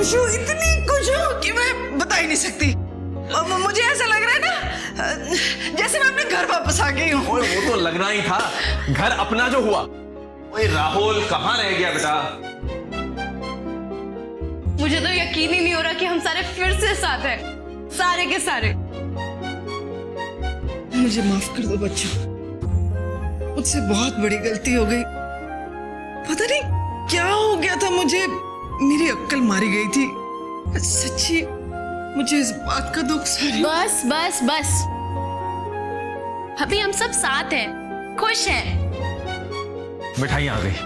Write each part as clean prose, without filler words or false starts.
इतनी खुश हूँ कि मैं बता ही नहीं सकती। मुझे ऐसा लग रहा है ना जैसे मैं अपने घर वापस आ गई हूँ। वो तो लगना ही था, घर अपना जो हुआ। ओए राहुल कहाँ रह गया बेटा? मुझे तो यकीन ही नहीं हो रहा कि हम सारे फिर से साथ हैं, सारे के सारे। मुझे माफ कर दो बच्चों, मुझसे बहुत बड़ी गलती हो गई। पता नहीं क्या हो गया था मुझे, मेरी अक्ल मारी गई थी। सच्ची मुझे इस बात का दुख सारी। बस बस बस, अभी हम सब साथ हैं, खुश हैं। मिठाई आ गई,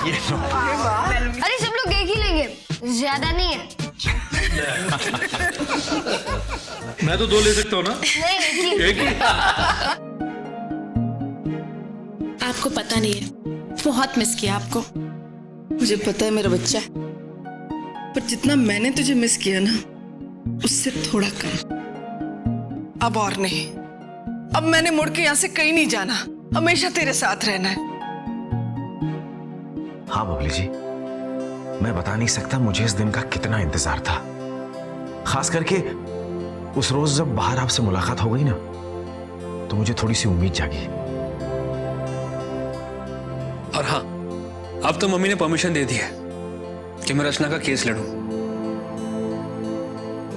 ये लो। अरे सब लोग एक ही लेंगे, ज्यादा नहीं है। मैं तो 2 ले सकता हूँ ना? नहीं एक ही। आपको पता नहीं है, बहुत मिस किया आपको। मुझे पता है मेरा बच्चा, पर जितना मैंने तुझे मिस किया ना, उससे थोड़ा कम। अब और नहीं, अब मैंने मुड़ के यहाँ से कहीं नहीं जाना, हमेशा तेरे साथ रहना है। हाँ बबली जी, मैं बता नहीं सकता मुझे इस दिन का कितना इंतजार था। खास करके उस रोज जब बाहर आपसे मुलाकात हो गई ना, तो मुझे थोड़ी सी उम्मीद जागी। और हाँ, अब तो मम्मी ने परमिशन दे दी है कि मैं रचना का केस लड़ूं।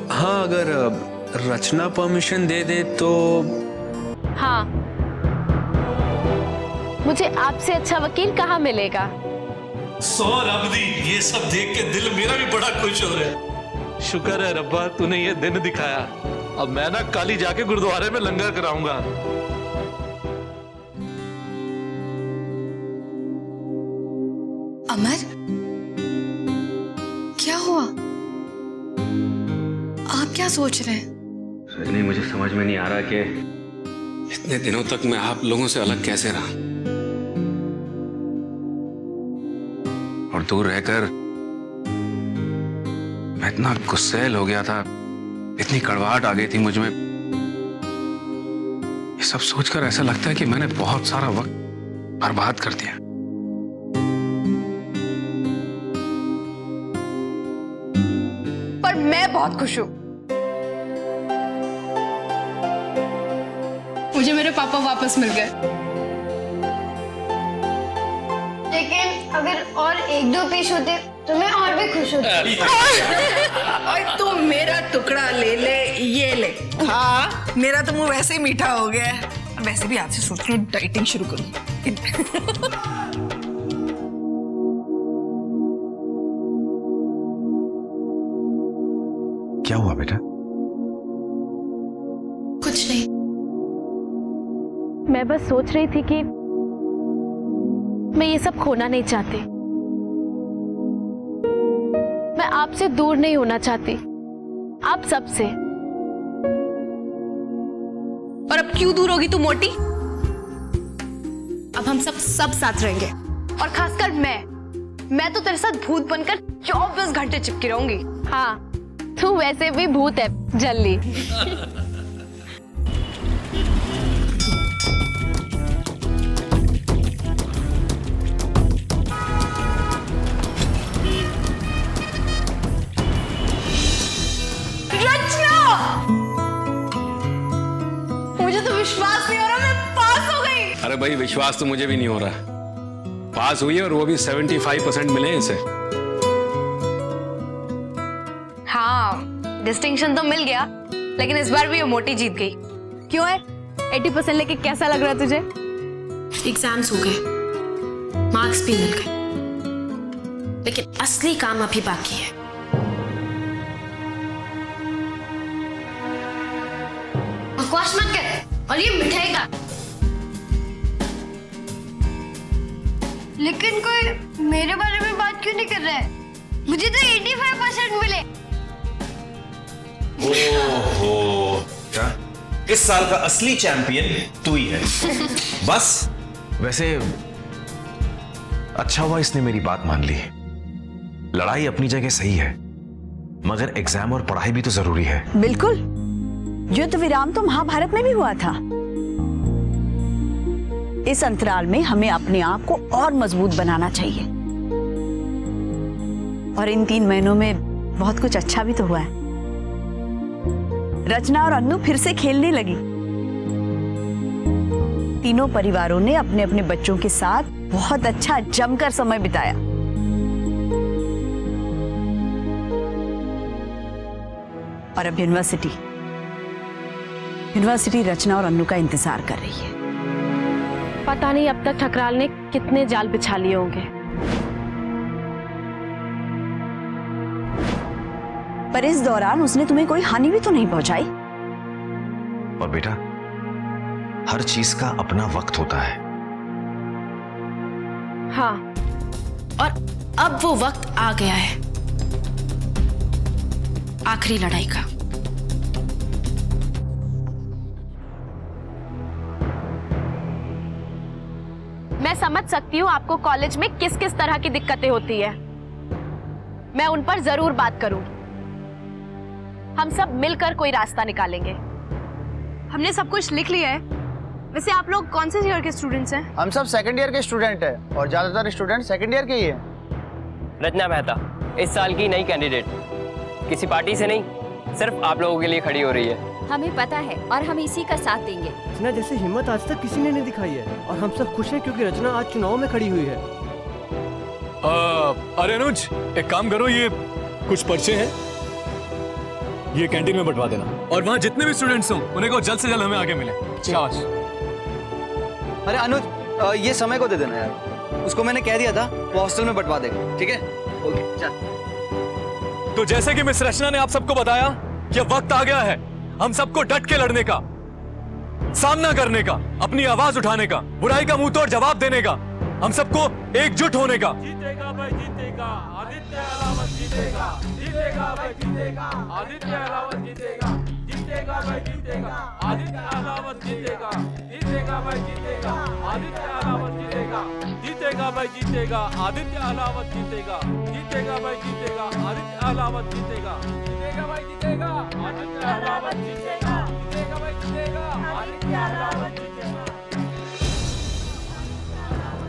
हाँ, अगर रचना परमिशन दे दे तो। हाँ, मुझे आपसे अच्छा वकील कहाँ मिलेगा? सौर अब्दी, ये सब देख के दिल मेरा भी बड़ा खुश हो रहा है। शुक्र है रब्बा तूने ये दिन दिखाया। अब मैं ना कल ही जाके गुरुद्वारे में लंगर कराऊंगा। अमर, क्या हुआ? आप क्या सोच रहे हैं? नहीं, मुझे समझ में नहीं आ रहा कि इतने दिनों तक मैं आप लोगों से अलग कैसे रहा और दूर रहकर मैं इतना गुस्सैल हो गया था, इतनी कड़वाहट आ गई थी मुझ में। ये सब सोचकर ऐसा लगता है कि मैंने बहुत सारा वक्त बर्बाद कर दिया। पर मैं बहुत खुश हूँ। मुझे मेरे पापा वापस मिल गए। लेकिन अगर और 1-2 पीस होते तो मैं और भी खुश होती। और तू मेरा टुकड़ा ले ले, ये ले। हाँ, मेरा तो मुंह वैसे ही मीठा हो गया है। वैसे भी आज से सोच रही हूँ डाइटिंग शुरू करूँ। क्या हुआ बेटा? कुछ नहीं, मैं बस सोच रही थी कि मैं ये सब खोना नहीं चाहती। मैं आपसे दूर नहीं होना चाहती, आप सबसे। और अब क्यों दूर होगी तू मोटी? अब हम सब साथ रहेंगे, और खासकर मैं तो तेरे साथ भूत बनकर 24 घंटे चिपकी रहूंगी। हाँ, तू वैसे भी भूत है जल्दी। मुझे तो विश्वास नहीं हो रहा, मैं पास हो गई। अरे भाई, विश्वास तो मुझे भी नहीं हो रहा। पास हुई है और वो भी 75% मिले इसे। हाँ, डिस्टिंक्शन तो मिल गया, लेकिन इस बार भी वो मोटी जीत गई। क्यों है? 80% लेके कैसा लग रहा है तुझे? एग्जाम्स हो गए, मार्क्स भी मिल गए, लेकिन असली काम अभी बाकी है। बकवास मत कर। और ये मिठाई का। लेकिन कोई मेरे बारे में बात क्यों नहीं कर रहा है? मुझे तो 85% मिले। ओहो, क्या इस साल का असली चैंपियन तू ही है। बस वैसे अच्छा हुआ इसने मेरी बात मान ली। लड़ाई अपनी जगह सही है, मगर एग्जाम और पढ़ाई भी तो जरूरी है। बिल्कुल, युद्ध विराम तो महाभारत में भी हुआ था। इस अंतराल में हमें अपने आप को और मजबूत बनाना चाहिए। और इन 3 महीनों में बहुत कुछ अच्छा भी तो हुआ है। रचना और अन्नू फिर से खेलने लगी। तीनों परिवारों ने अपने अपने बच्चों के साथ बहुत अच्छा जमकर समय बिताया। और अब यूनिवर्सिटी रचना और अन्नू का इंतजार कर रही है। पता नहीं अब तक ठकराल ने कितने जाल बिछा लिए होंगे। पर इस दौरान उसने तुम्हें कोई हानि भी तो नहीं पहुंचाई। और बेटा, हर चीज का अपना वक्त होता है। हाँ, और अब वो वक्त आ गया है आखिरी लड़ाई का। मैं समझ सकती हूँ आपको कॉलेज में किस किस तरह की दिक्कतें होती है। मैं उन पर जरूर बात करूंगी। हम सब मिलकर कोई रास्ता निकालेंगे। हमने सब कुछ लिख लिया है। वैसे आप लोग कौन से ईयर के स्टूडेंट्स हैं? हम सब सेकंड ईयर के स्टूडेंट हैं और ज्यादातर स्टूडेंट सेकंड ईयर के ही हैं। रचना मेहता इस साल की नई कैंडिडेट, किसी पार्टी से नहीं, सिर्फ आप लोगों के लिए खड़ी हो रही है। हमें पता है और हम इसी का साथ देंगे। रचना जैसी हिम्मत आज तक किसी ने नहीं दिखाई है और हम सब खुश हैं क्योंकि रचना आज चुनाव में खड़ी हुई है। अरे अनुज, एक काम करो, ये कुछ पर्चे हैं, ये कैंटीन में बंटवा देना। और वहाँ जितने भी स्टूडेंट्स हों उन्हें को जल्द से जल्द हमें आगे मिले। शाबाश। अरे अनुज, ये समय को दे देना यार, उसको मैंने कह दिया था वो हॉस्टल में बंटवा देगा। ठीक है, ओके चल। तो जैसे कि मिस रचना ने आप सबको बताया कि अब वक्त आ गया है हम सबको डट के लड़ने का, सामना करने का, अपनी आवाज उठाने का, बुराई का मुंह तोड़ जवाब देने का, हम सबको एकजुट होने का। जीतेगा भाई जीतेगा, आदित्य अलावत जीतेगा, जीतेगा भाई जीतेगा, आदित्य अलावत जीतेगा, जीतेगा भाई जीतेगा, आदित्य अलावत जीतेगा, जीतेगा भाई जीतेगा, आदित्य अलावत जीतेगा, जीतेगा भाई जीतेगा, आदित्य अलावत जीतेगा, जीतेगा भाई जीतेगा, आदित्य अलावत जीतेगा, जीतेगा भाई जीतेगा, आदित्य अलावत जीतेगा, जीतेगा भाई जीतेगा, आदित्य अलावत जीतेगा।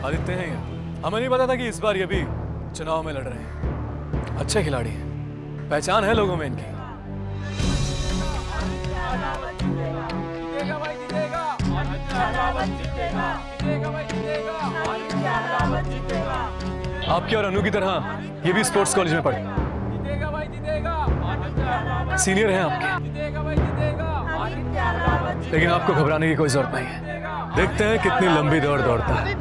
आदित्य हैं ये। हमें नहीं पता था कि इस बार ये भी चुनाव में लड़ रहे हैं। अच्छे खिलाड़ी हैं, पहचान है लोगों में इनकी। आपके और अनु की तरह ये भी स्पोर्ट्स कॉलेज में पढ़े, सीनियर हैं आपके, लेकिन आपको घबराने की कोई जरूरत नहीं है। देखते हैं कितनी लंबी दौड़ दौड़ता है।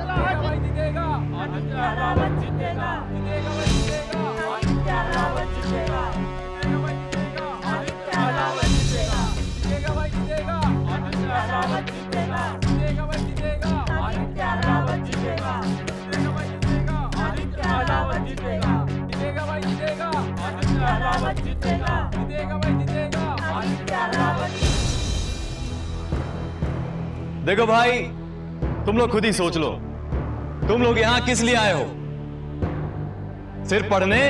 देखो भाई, तुम लोग खुद ही सोच लो, तुम लोग यहां किस लिए आए हो? सिर्फ पढ़ने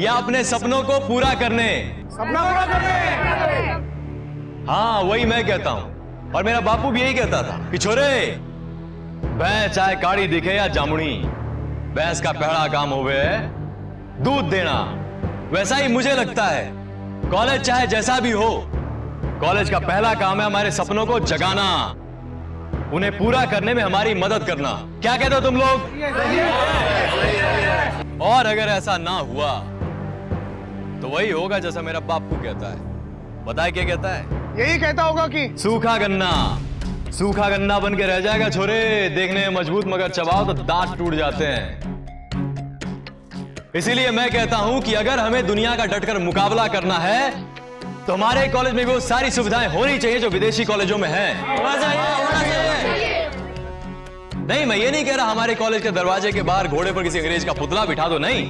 या अपने सपनों को पूरा करने? सपना पूरा करने। हाँ, वही मैं कहता हूं और मेरा बापू भी यही कहता था कि छोरे, भैंस चाहे काड़ी दिखे या जामुनी, भैंस का पहला काम होवे दूध देना। वैसा ही मुझे लगता है, कॉलेज चाहे जैसा भी हो, कॉलेज का पहला काम है हमारे सपनों को जगाना, उन्हें पूरा करने में हमारी मदद करना। क्या कहते हो तुम लोग? और अगर ऐसा ना हुआ तो वही होगा जैसा मेरा बापू कहता है। बताए क्या कहता है? यही कहता होगा कि सूखा गन्ना, सूखा गन्ना बन के रह जाएगा छोरे, देखने में मजबूत मगर चबाओ तो दांत टूट जाते हैं। इसीलिए मैं कहता हूं कि अगर हमें दुनिया का डटकर मुकाबला करना है तो हमारे कॉलेज में भी वो सारी सुविधाएं होनी चाहिए जो विदेशी कॉलेजों में हैं। होना चाहिए। नहीं, मैं ये नहीं कह रहा हमारे कॉलेज के दरवाजे के बाहर घोड़े पर किसी अंग्रेज का पुतला बिठा दो, नहीं।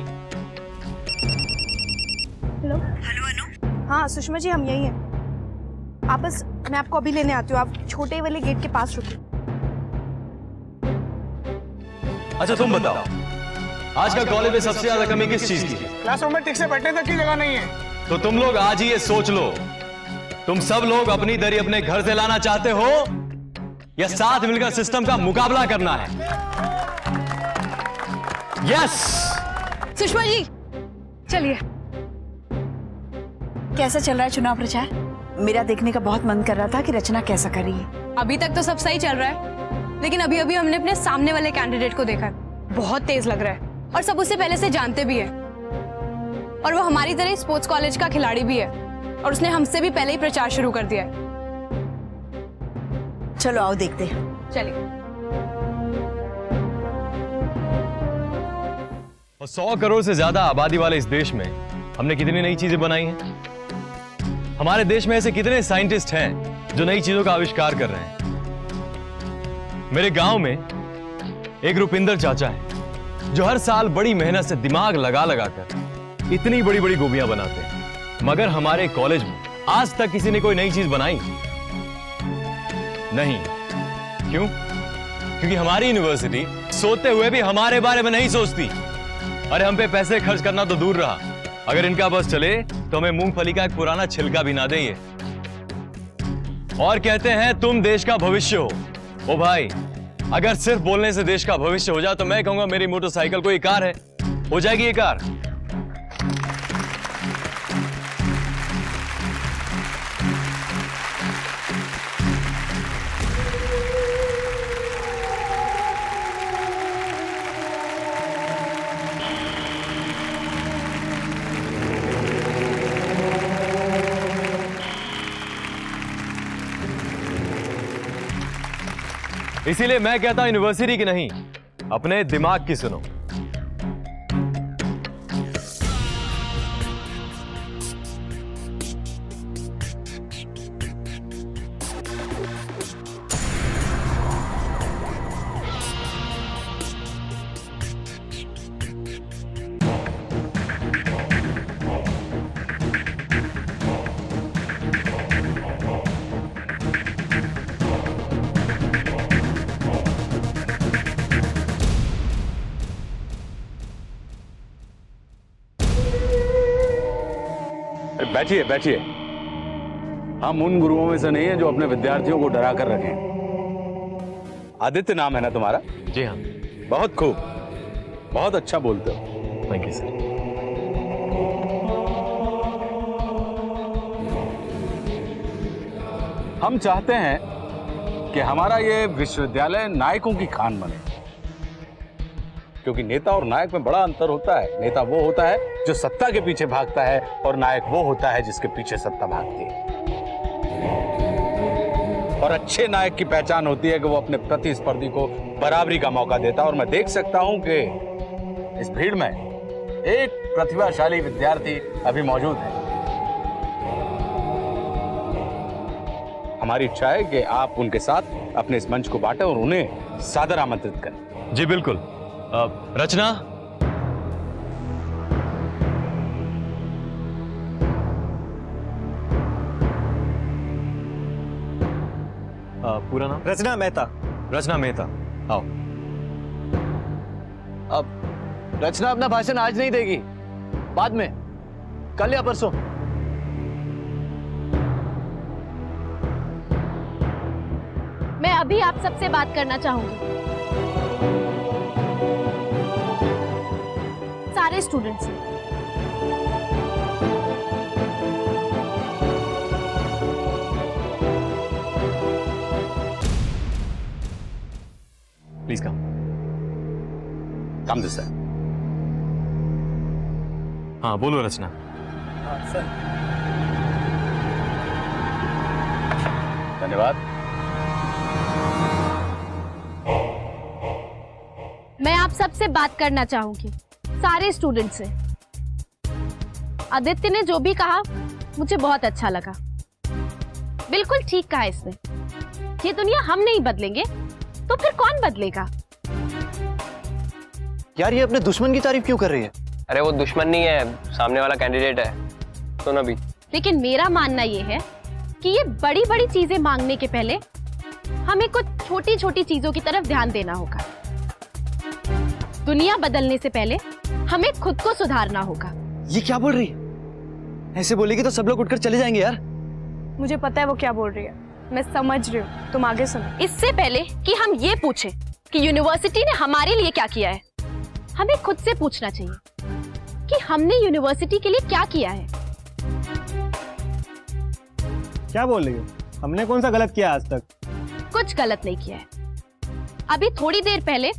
हेलो अनु। हाँ सुषमा जी, हम यही हैं। आप बस, मैं आपको अभी लेने आती हूँ, आप छोटे वाले गेट के पास रुकिए। अच्छा तुम बताओ, आजकल कॉलेज में सबसे ज्यादा कमी किस चीज की? क्लासरूम में ठीक से बैठने तक की जगह नहीं है। तो तुम लोग आज ही ये सोच लो, तुम सब लोग अपनी दरी अपने घर से लाना चाहते हो या साथ मिलकर सिस्टम का मुकाबला करना है? यस। सुषमा जी चलिए। कैसा चल रहा है चुनाव प्रचार? मेरा देखने का बहुत मन कर रहा था कि रचना कैसा कर रही है। अभी तक तो सब सही चल रहा है, लेकिन अभी अभी हमने अपने सामने वाले कैंडिडेट को देखा है, बहुत तेज लग रहा है और सब उससे पहले से जानते भी है। और वो हमारी तरह स्पोर्ट्स कॉलेज का खिलाड़ी भी है और उसने हमसे भी पहले ही प्रचार शुरू कर दिया है। चलो आओ देखते हैं। चलिए। और 100 करोड़ से ज्यादा आबादी वाले इस देश में हमने कितनी नई चीजें बनाई हैं? हमारे देश में ऐसे कितने साइंटिस्ट हैं जो नई चीजों का आविष्कार कर रहे हैं? मेरे गांव में एक रुपिंदर चाचा है जो हर साल बड़ी मेहनत से दिमाग लगा कर इतनी बड़ी बड़ी गोभियां बनाते हैं, मगर हमारे कॉलेज में आज तक किसी ने कोई नई चीज बनाई नहीं। क्यों? क्योंकि हमारी यूनिवर्सिटी सोते हुए भी हमारे बारे में नहीं सोचती। अरे हम पे पैसे खर्च करना तो दूर रहा, अगर इनका बस चले तो हमें मूंगफली का एक पुराना छिलका भी ना दे ये। और कहते हैं तुम देश का भविष्य हो। ओ भाई, अगर सिर्फ बोलने से देश का भविष्य हो जाए तो मैं कहूंगा मेरी मोटरसाइकिल कोई कार है, हो जाएगी ये कार। इसीलिए मैं कहता हूं यूनिवर्सिटी की नहीं, अपने दिमाग की सुनो। बैठिए बैठिए। हम उन गुरुओं में से नहीं है जो अपने विद्यार्थियों को डरा कर रखें। आदित्य नाम है ना तुम्हारा? जी हाँ। बहुत खूब, बहुत अच्छा बोलते हो। Thank you sir. हम चाहते हैं कि हमारा ये विश्वविद्यालय नायकों की खान बने, क्योंकि नेता और नायक में बड़ा अंतर होता है। नेता वो होता है जो सत्ता के पीछे भागता है और नायक वो होता है जिसके पीछे सत्ता भागती है। और अच्छे नायक की पहचान होती है कि वो अपने प्रतिस्पर्धी को बराबरी का मौका देता है। और मैं देख सकता हूं कि इस भीड़ में एक प्रतिभाशाली विद्यार्थी अभी मौजूद है। हमारी इच्छा है कि आप उनके साथ अपने इस मंच को बांटें और उन्हें सादर आमंत्रित करें। जी बिल्कुल। रचना, पूरा नाम? रचना मेहता। रचना मेहता, आओ। अब रचना अपना भाषण आज नहीं देगी, बाद में, कल या परसों। मैं अभी आप सबसे बात करना चाहूंगी, सारे स्टूडेंट्स से। प्लीज कम दिस है। हाँ बोलो रचना। सर। धन्यवाद। मैं आप सबसे बात करना चाहूंगी, सारे स्टूडेंट से। आदित्य ने जो भी कहा मुझे बहुत अच्छा लगा। बिल्कुल ठीक कहा इसने। ये दुनिया हम नहीं बदलेंगे तो फिर कौन बदलेगा? यार ये अपने दुश्मन की तारीफ क्यों कर रही है? अरे वो दुश्मन नहीं है, सामने वाला कैंडिडेट है। सुन अभी। लेकिन मेरा मानना ये है कि ये बड़ी बड़ी चीजें मांगने के पहले हमें कुछ छोटी छोटी चीजों की तरफ ध्यान देना होगा। दुनिया बदलने से पहले हमें खुद को सुधारना होगा। ये क्या बोल रही है? ऐसे बोलेगी तो सब लोग उठकर चले जाएंगे यार। मुझे पता है वो क्या बोल रही है, मैं समझ रही हूँ, तुम आगे सुनो। इससे पहले कि हम ये पूछें कि यूनिवर्सिटी ने हमारे लिए क्या किया है, हमें खुद से पूछना चाहिए कि हमने यूनिवर्सिटी के लिए क्या किया है। क्या बोल रही हो? हमने कौन सा गलत किया आज तक? कुछ गलत नहीं किया है। अभी थोड़ी देर पहले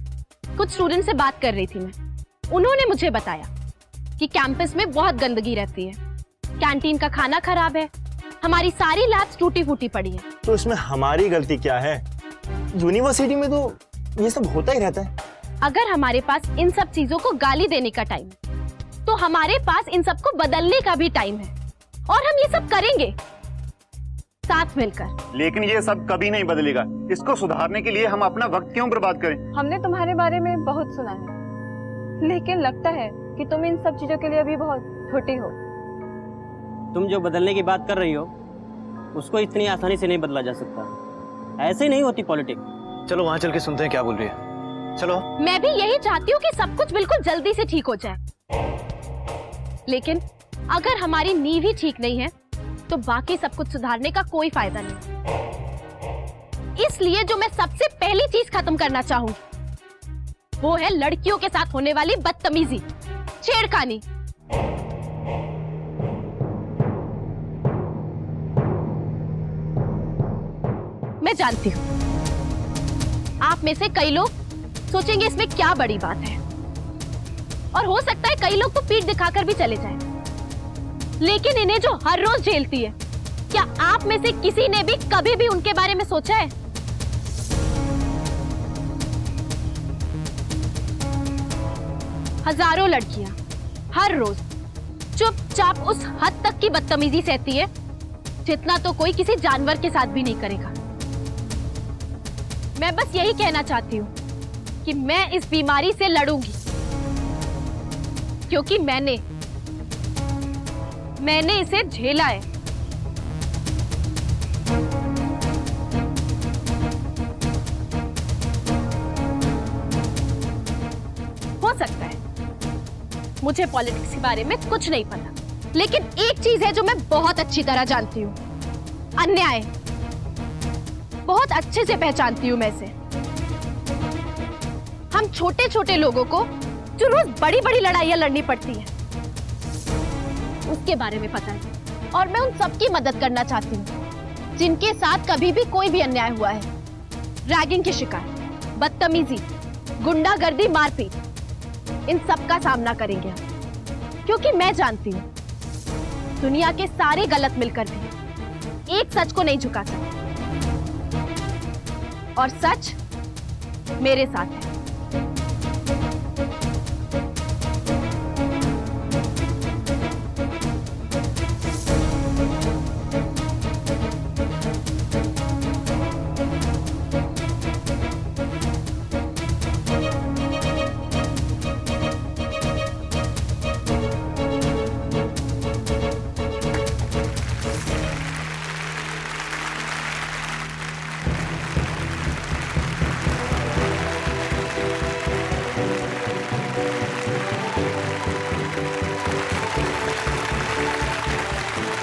कुछ स्टूडेंट से बात कर रही थी मैं। उन्होंने मुझे बताया कि कैंपस में बहुत गंदगी रहती है, कैंटीन का खाना खराब है, हमारी सारी लैब्स टूटी फूटी पड़ी है। तो इसमें हमारी गलती क्या है? यूनिवर्सिटी में तो ये सब होता ही रहता है। अगर हमारे पास इन सब चीजों को गाली देने का टाइम है, तो हमारे पास इन सब को बदलने का भी टाइम है, और हम ये सब करेंगे साथ मिलकर। लेकिन ये सब कभी नहीं बदलेगा। इसको सुधारने के लिए हम अपना वक्त क्यों बर्बाद करें? हमने तुम्हारे बारे में बहुत सुना है, लेकिन लगता है कि तुम इन सब चीजों के लिए अभी बहुत छोटी हो। तुम जो बदलने की बात कर रही हो उसको इतनी आसानी से नहीं बदला जा सकता। ऐसे नहीं होती पॉलिटिक्स। चलो वहां चल के सुनते हैं क्या बोल रही है। चलो। मैं भी यही चाहती हूँ कि सब कुछ बिल्कुल जल्दी से ठीक हो जाए, लेकिन अगर हमारी नींव ही ठीक नहीं है तो बाकी सब कुछ सुधारने का कोई फायदा नहीं। इसलिए जो मैं सबसे पहली चीज खत्म करना चाहूंगी वो है लड़कियों के साथ होने वाली बदतमीजी, छेड़खानी। मैं जानती हूं आप में से कई लोग सोचेंगे इसमें क्या बड़ी बात है, और हो सकता है कई लोग तो पीठ दिखाकर भी चले जाएं। लेकिन इन्हें जो हर रोज झेलती है, क्या आप में से किसी ने भी कभी भी उनके बारे में सोचा है? हजारों लड़कियां हर रोज चुपचाप उस हद तक की बदतमीजी सहती है जितना तो कोई किसी जानवर के साथ भी नहीं करेगा। मैं बस यही कहना चाहती हूँ कि मैं इस बीमारी से लड़ूंगी, क्योंकि मैंने इसे झेला है। हो सकता है मुझे पॉलिटिक्स के बारे में कुछ नहीं पता, लेकिन एक चीज है जो मैं बहुत अच्छी तरह जानती हूँ, अन्याय। बहुत अच्छे से पहचानती हूँ मैं इसे। हम छोटे छोटे लोगों को जो रोज बड़ी बड़ी लड़ाइयां लड़नी पड़ती हैं, उसके बारे में पता है, और मैं उन सबकी मदद करना चाहती हूँ जिनके साथ कभी भी कोई भी अन्याय हुआ है। रैगिंग के शिकार, बदतमीजी, गुंडागर्दी, मारपीट, इन सब का सामना करेंगे हम, क्योंकि मैं जानती हूँ दुनिया के सारे गलत मिलकर भी एक सच को नहीं झुका सकते, और सच मेरे साथ है।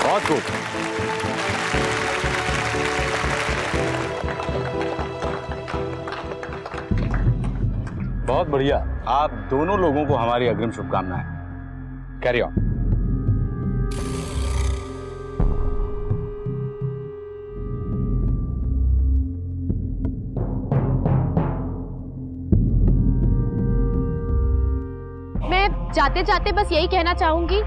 बहुत खूब। बहुत बढ़िया। आप दोनों लोगों को हमारी अग्रिम शुभकामनाएं। Carry on. मैं जाते जाते बस यही कहना चाहूंगी,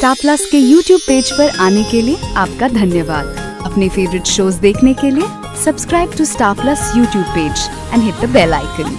स्टार प्लस के YouTube पेज पर आने के लिए आपका धन्यवाद। अपने फेवरेट शोज देखने के लिए subscribe to Star Plus YouTube page and hit the bell icon.